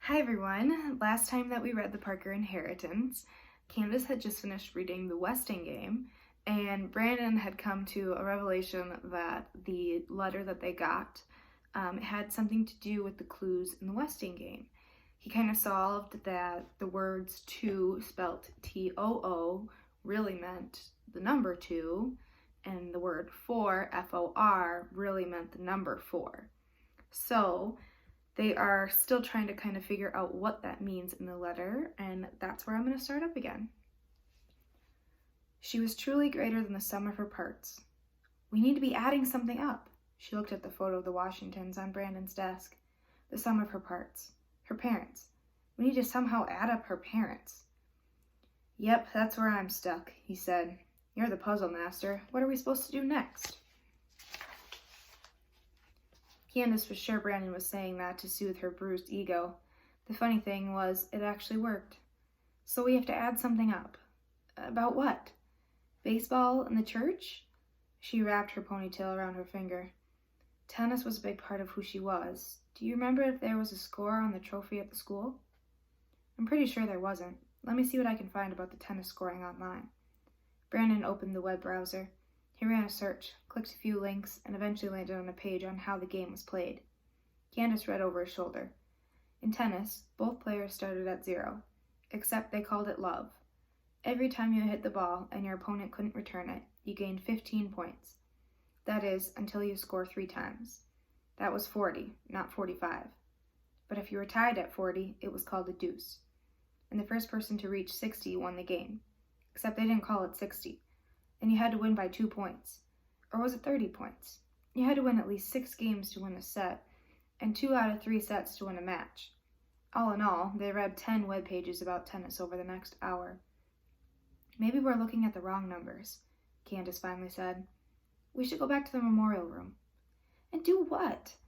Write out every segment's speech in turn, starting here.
Hi everyone! Last time that we read the Parker Inheritance, Candace had just finished reading the Westing game, and Brandon had come to a revelation that the letter that they got had something to do with the clues in the Westing game. He kind of solved that the words two spelt T-O-O really meant the number two, and the word four, F-O-R, really meant the number four. So they are still trying to kind of figure out what that means in the letter, and that's where I'm going to start up again. She was truly greater than the sum of her parts. We need to be adding something up. She looked at the photo of the Washingtons on Brandon's desk. The sum of her parts. Her parents. We need to somehow add up her parents. Yep, that's where I'm stuck, he said. You're the puzzle master. What are we supposed to do next? Candace was sure Brandon was saying that to soothe her bruised ego. The funny thing was, it actually worked. So we have to add something up. About what? Baseball and the church? She wrapped her ponytail around her finger. Tennis was a big part of who she was. Do you remember if there was a score on the trophy at the school? I'm pretty sure there wasn't. Let me see what I can find about the tennis scoring online. Brandon opened the web browser. He ran a search, clicked a few links, and eventually landed on a page on how the game was played. Candace read over his shoulder. In tennis, both players started at 0, except they called it love. Every time you hit the ball and your opponent couldn't return it, you gained 15 points. That is, until you score 3 times. That was 40, not 45. But if you were tied at 40, it was called a deuce. And the first person to reach 60 won the game. Except they didn't call it 60. And you had to win by 2 points. Or was it 30 points? You had to win at least 6 games to win a set, and 2 out of 3 sets to win a match. All in all, they read 10 web pages about tennis over the next hour. Maybe we're looking at the wrong numbers, Candace finally said. We should go back to the memorial room. And do what?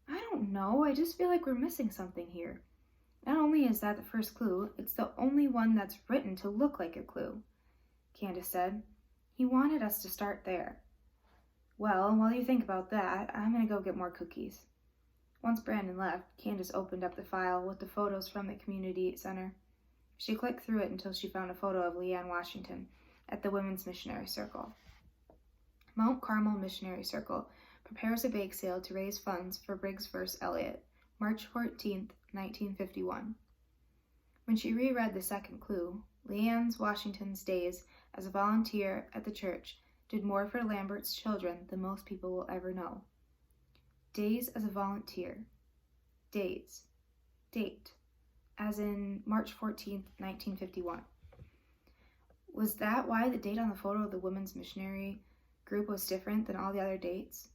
I don't know, I just feel like we're missing something here. Not only is that the first clue, it's the only one that's written to look like a clue, Candace said. He wanted us to start there. Well, while you think about that, I'm going to go get more cookies. Once Brandon left, Candace opened up the file with the photos from the community center. She clicked through it until she found a photo of Leanne Washington at the Women's Missionary Circle. Mount Carmel Missionary Circle prepares a bake sale to raise funds for Briggs vs. Elliot, March 14, 1951. When she reread the second clue, Leanne Washington's days as a volunteer at the church did more for Lambert's children than most people will ever know. Days as a volunteer. Days. Date. As in March 14th, 1951. Was that why the date on the photo of the women's missionary group was different than all the other dates?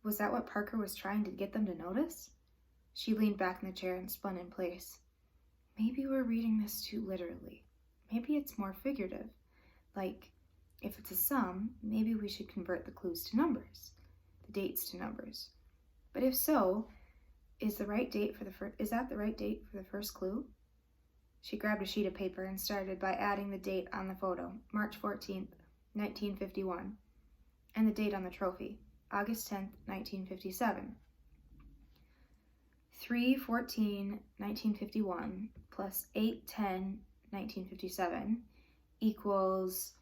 Was that what Parker was trying to get them to notice? She leaned back in the chair and spun in place. Maybe we're reading this too literally. Maybe it's more figurative. Like, if it's a sum, maybe we should convert the clues to numbers, the dates to numbers. But if so, is that the right date for the first clue? She grabbed a sheet of paper and started by adding the date on the photo, March 14th, 1951, and the date on the trophy, August 10th, 1957. 3/14/1951 plus 8/10/1957 equals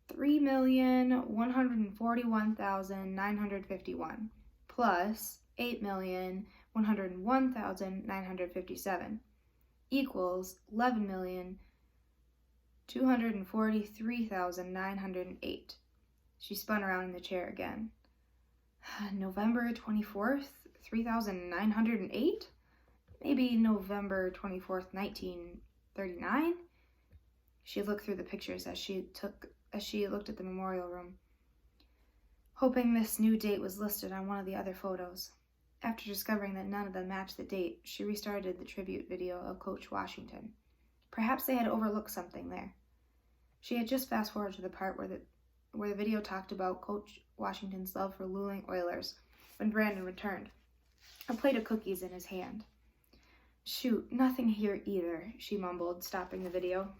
3,141,951 plus 8,101,957 equals 11,243,908. She spun around in the chair again. November 24th, 3,908? Maybe November 24th, 1939? She looked through the pictures as she looked at the memorial room, hoping this new date was listed on one of the other photos. After discovering that none of them matched the date, she restarted the tribute video of Coach Washington. Perhaps they had overlooked something there. She had just fast-forwarded to the part where the video talked about Coach Washington's love for Luling Oilers when Brandon returned, a plate of cookies in his hand. Shoot, nothing here either, she mumbled, stopping the video.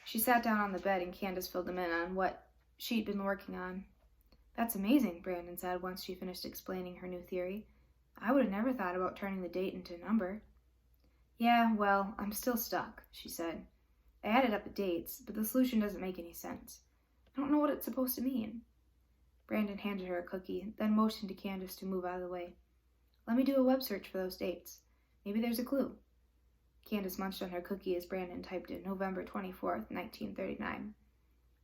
She sat down on the bed and Candace filled them in on what she'd been working on. That's amazing, Brandon said once she finished explaining her new theory. I would have never thought about turning the date into a number. Yeah, well, I'm still stuck, she said. I added up the dates, but the solution doesn't make any sense. I don't know what it's supposed to mean. Brandon handed her a cookie, then motioned to Candace to move out of the way. Let me do a web search for those dates. Maybe there's a clue. Candace munched on her cookie as Brandon typed in November 24th, 1939.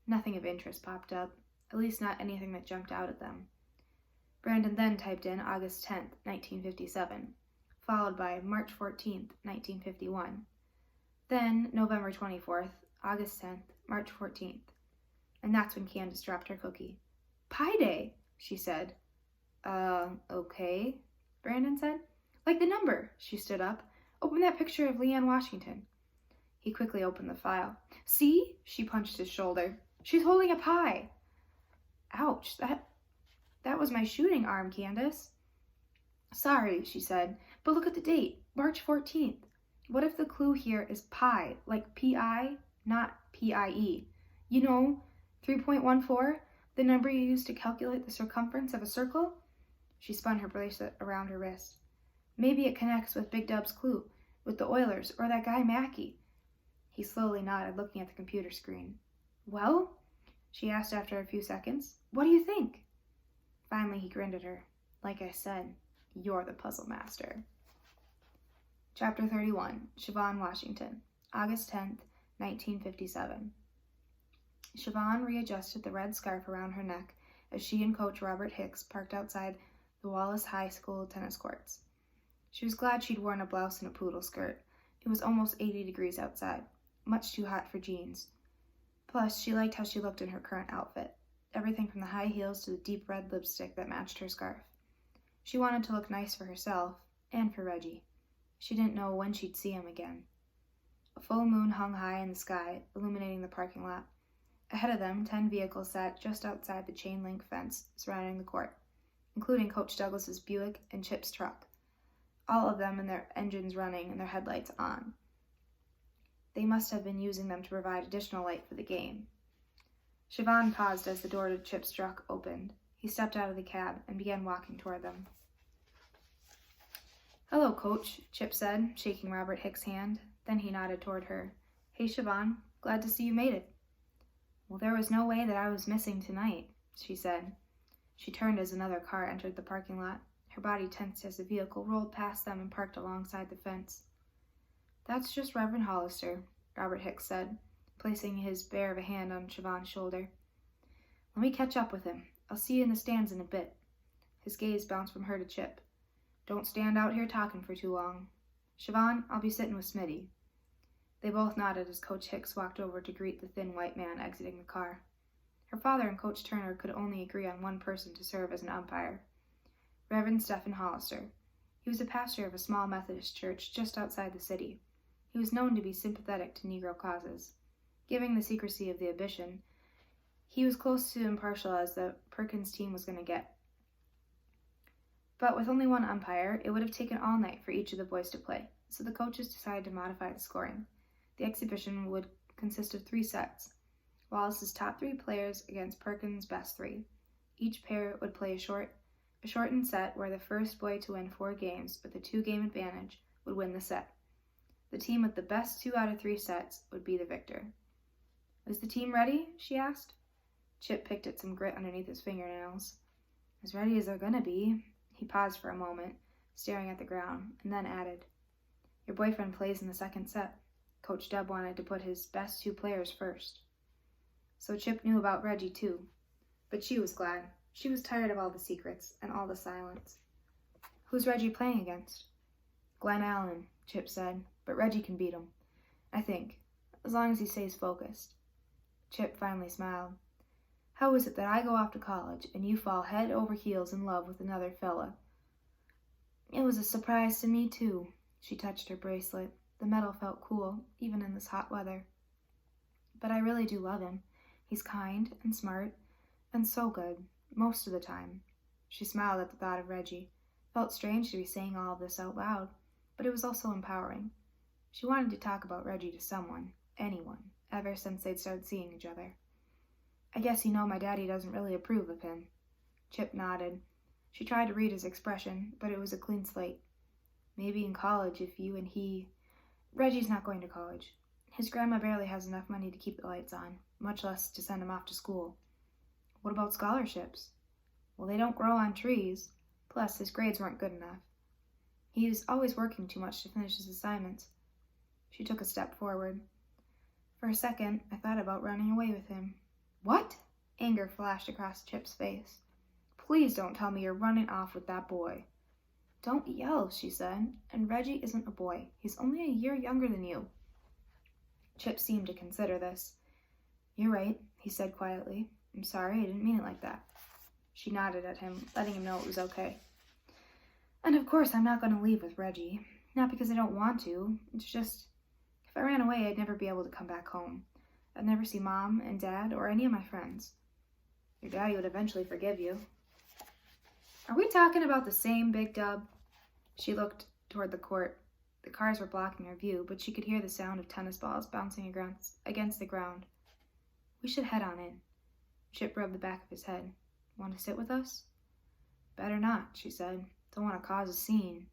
Nothing of interest popped up, at least not anything that jumped out at them. Brandon then typed in August 10th, 1957, followed by March 14th, 1951. Then November 24th, August 10th, March 14th. And that's when Candace dropped her cookie. Pi Day, she said. Okay, Brandon said. Like the number. She stood up. Open that picture of Leanne Washington. He quickly opened the file. See? She punched his shoulder. She's holding a pie. Ouch, that was my shooting arm, Candace. Sorry, she said, but look at the date, March 14th. What if the clue here is pi, like P-I, not P-I-E? You know, 3.14, the number you use to calculate the circumference of a circle? She spun her bracelet around her wrist. Maybe it connects with Big Dub's clue, with the Oilers, or that guy Mackey. He slowly nodded, looking at the computer screen. Well? She asked after a few seconds. What do you think? Finally, he grinned at her. Like I said, you're the puzzle master. Chapter 31, Siobhan Washington, August 10th, 1957. Siobhan readjusted the red scarf around her neck as she and Coach Robert Hicks parked outside the Wallace High School tennis courts. She was glad she'd worn a blouse and a poodle skirt. It was almost 80 degrees outside, much too hot for jeans. Plus, she liked how she looked in her current outfit, everything from the high heels to the deep red lipstick that matched her scarf. She wanted to look nice for herself and for Reggie. She didn't know when she'd see him again. A full moon hung high in the sky, illuminating the parking lot. Ahead of them, 10 vehicles sat just outside the chain-link fence surrounding the court, including Coach Douglas's Buick and Chip's truck, all of them in their engines running and their headlights on. They must have been using them to provide additional light for the game. Siobhan paused as the door to Chip's truck opened. He stepped out of the cab and began walking toward them. Hello, Coach, Chip said, shaking Robert Hicks' hand. Then he nodded toward her. Hey, Siobhan, glad to see you made it. Well, there was no way that I was missing tonight, she said. She turned as another car entered the parking lot. Her body tensed as the vehicle rolled past them and parked alongside the fence. That's just Reverend Hollister, Robert Hicks said, placing his bare of a hand on Siobhan's shoulder. Let me catch up with him. I'll see you in the stands in a bit. His gaze bounced from her to Chip. Don't stand out here talking for too long. Siobhan, I'll be sitting with Smitty. They both nodded as Coach Hicks walked over to greet the thin white man exiting the car. Her father and Coach Turner could only agree on one person to serve as an umpire. Reverend Stephen Hollister. He was a pastor of a small Methodist church just outside the city. He was known to be sympathetic to Negro causes. Given the secrecy of the admission, he was close to impartial as the Perkins team was going to get. But with only one umpire, it would have taken all night for each of the boys to play, so the coaches decided to modify the scoring. The exhibition would consist of 3 sets. Wallace's top 3 players against Perkins' best 3. Each pair would play a shortened set where the first boy to win 4 games with a 2-game advantage would win the set. The team with the best 2 out of 3 sets would be the victor. Is the team ready? She asked. Chip picked at some grit underneath his fingernails. As ready as they're gonna be. He paused for a moment, staring at the ground, and then added, Your boyfriend plays in the second set. Coach Dub wanted to put his best 2 players first. So Chip knew about Reggie too. But she was glad. She was tired of all the secrets and all the silence. Who's Reggie playing against? Glenn Allen, Chip said, but Reggie can beat him. I think, as long as he stays focused. Chip finally smiled. How is it that I go off to college and you fall head over heels in love with another fella? It was a surprise to me, too. She touched her bracelet. The metal felt cool, even in this hot weather. But I really do love him. He's kind and smart and so good, most of the time. She smiled at the thought of Reggie. Felt strange to be saying all of this out loud, but it was also empowering. She wanted to talk about Reggie to someone, anyone, ever since they'd started seeing each other. I guess you know my daddy doesn't really approve of him. Chip nodded. She tried to read his expression, but it was a clean slate. Maybe in college if you and he... Reggie's not going to college. His grandma barely has enough money to keep the lights on, much less to send him off to school. What about scholarships? Well, they don't grow on trees. Plus, his grades weren't good enough. He is always working too much to finish his assignments. She took a step forward. For a second, I thought about running away with him. What? Anger flashed across Chip's face. Please don't tell me you're running off with that boy. Don't yell, she said. And Reggie isn't a boy. He's only a year younger than you. Chip seemed to consider this. You're right, he said quietly. I'm sorry, I didn't mean it like that. She nodded at him, letting him know it was okay. And of course I'm not going to leave with Reggie. Not because I don't want to. It's just, if I ran away, I'd never be able to come back home. I'd never see Mom and Dad or any of my friends. Your daddy would eventually forgive you. Are we talking about the same Big Dub? She looked toward the court. The cars were blocking her view, but she could hear the sound of tennis balls bouncing against the ground. We should head on in. Chip rubbed the back of his head. Want to sit with us? Better not, she said. Don't want to cause a scene.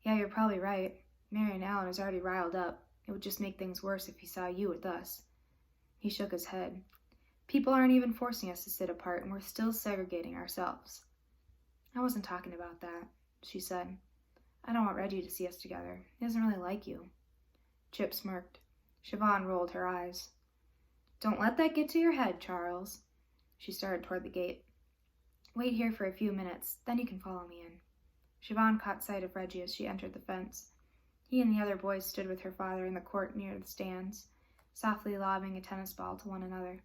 Yeah, you're probably right. Marion Allen is already riled up. It would just make things worse if he saw you with us. He shook his head. People aren't even forcing us to sit apart, and we're still segregating ourselves. I wasn't talking about that, she said. I don't want Reggie to see us together. He doesn't really like you. Chip smirked. Siobhan rolled her eyes. Don't let that get to your head, Charles. She started toward the gate. Wait here for a few minutes, then you can follow me in. Siobhan caught sight of Reggie as she entered the fence. He and the other boys stood with her father in the court near the stands, softly lobbing a tennis ball to one another.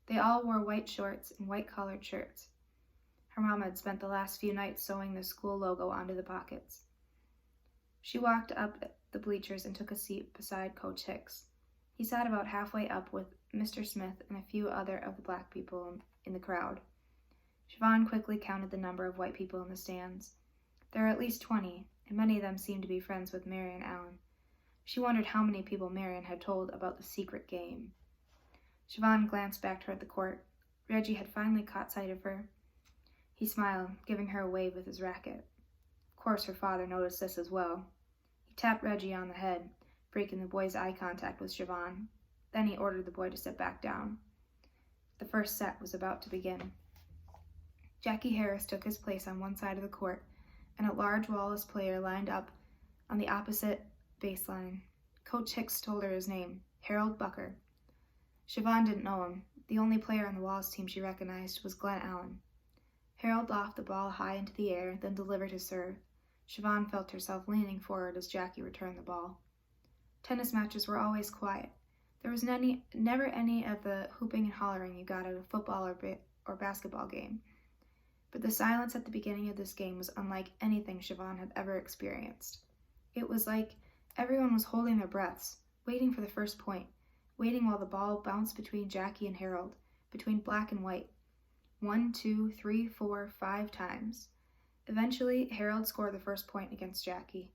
They all wore white shorts and white-collared shirts. Her mom had spent the last few nights sewing the school logo onto the pockets. She walked up the bleachers and took a seat beside Coach Hicks. He sat about halfway up with Mr. Smith and a few other of the black people in the crowd. Siobhan quickly counted the number of white people in the stands. There were at least 20, and many of them seemed to be friends with Marion Allen. She wondered how many people Marion had told about the secret game. Siobhan glanced back toward the court. Reggie had finally caught sight of her. He smiled, giving her a wave with his racket. Of course, her father noticed this as well. He tapped Reggie on the head, breaking the boy's eye contact with Siobhan. Then he ordered the boy to sit back down. The first set was about to begin. Jackie Harris took his place on one side of the court, and a large Wallace player lined up on the opposite baseline. Coach Hicks told her his name, Harold Bucker. Siobhan didn't know him. The only player on the Wallace team she recognized was Glenn Allen. Harold lofted the ball high into the air, then delivered his serve. Siobhan felt herself leaning forward as Jackie returned the ball. Tennis matches were always quiet. There was never any of the hooping and hollering you got at a football or basketball game. But the silence at the beginning of this game was unlike anything Siobhan had ever experienced. It was like everyone was holding their breaths, waiting for the first point, waiting while the ball bounced between Jackie and Harold, between black and white. 1, 2, 3, 4, 5 times. Eventually, Harold scored the first point against Jackie.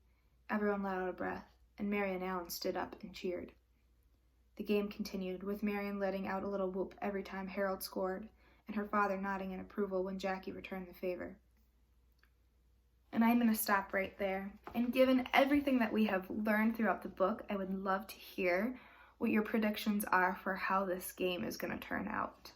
Everyone let out a breath, and Marion Allen stood up and cheered. The game continued, with Marion letting out a little whoop every time Harold scored, and her father nodding in approval when Jackie returned the favor. And I'm going to stop right there. And given everything that we have learned throughout the book, I would love to hear what your predictions are for how this game is going to turn out.